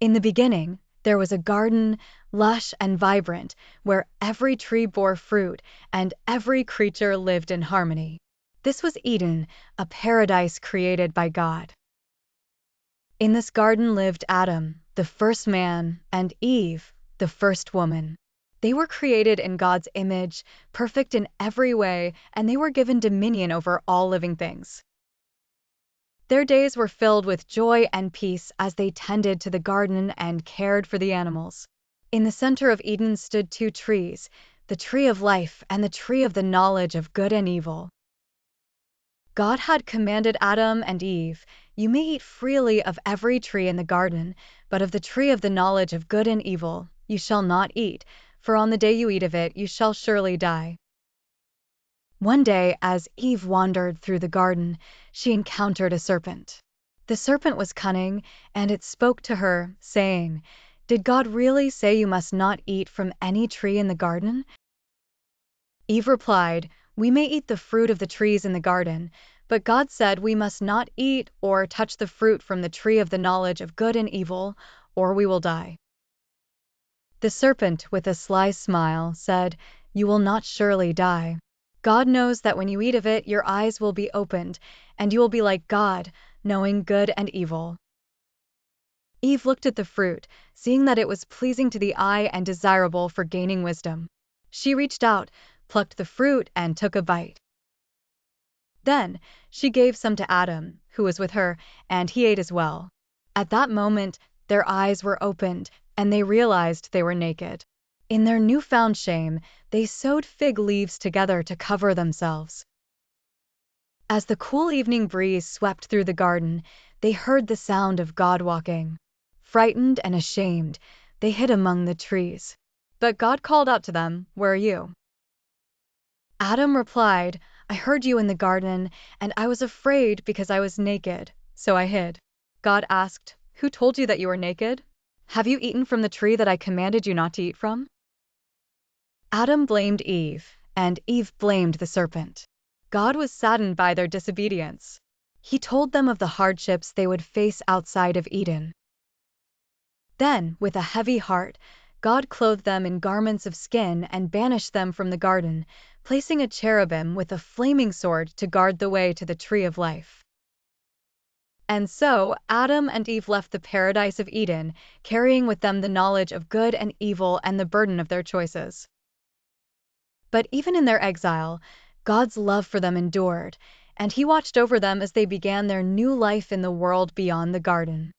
In the beginning, there was a garden, lush and vibrant, where every tree bore fruit and every creature lived in harmony. This was Eden, a paradise created by God. In this garden lived Adam, the first man, and Eve, the first woman. They were created in God's image, perfect in every way, and they were given dominion over all living things. Their days were filled with joy and peace as they tended to the garden and cared for the animals. In the center of Eden stood two trees, the tree of life and the tree of the knowledge of good and evil. God had commanded Adam and Eve, "You may eat freely of every tree in the garden, but of the tree of the knowledge of good and evil you shall not eat, for on the day you eat of it you shall surely die." One day, as Eve wandered through the garden, she encountered a serpent. The serpent was cunning, and it spoke to her, saying, "Did God really say you must not eat from any tree in the garden?" Eve replied, "We may eat the fruit of the trees in the garden, but God said we must not eat or touch the fruit from the tree of the knowledge of good and evil, or we will die." The serpent, with a sly smile, said, "You will not surely die. God knows that when you eat of it, your eyes will be opened, and you will be like God, knowing good and evil." Eve looked at the fruit, seeing that it was pleasing to the eye and desirable for gaining wisdom. She reached out, plucked the fruit, and took a bite. Then, she gave some to Adam, who was with her, and he ate as well. At that moment, their eyes were opened, and they realized they were naked. In their newfound shame, they sewed fig leaves together to cover themselves. As the cool evening breeze swept through the garden, they heard the sound of God walking. Frightened and ashamed, they hid among the trees. But God called out to them, "Where are you?" Adam replied, "I heard you in the garden, and I was afraid because I was naked, so I hid." God asked, "Who told you that you were naked? Have you eaten from the tree that I commanded you not to eat from?" Adam blamed Eve, and Eve blamed the serpent. God was saddened by their disobedience. He told them of the hardships they would face outside of Eden. Then, with a heavy heart, God clothed them in garments of skin and banished them from the garden, placing a cherubim with a flaming sword to guard the way to the tree of life. And so, Adam and Eve left the paradise of Eden, carrying with them the knowledge of good and evil and the burden of their choices. But even in their exile, God's love for them endured, and He watched over them as they began their new life in the world beyond the garden.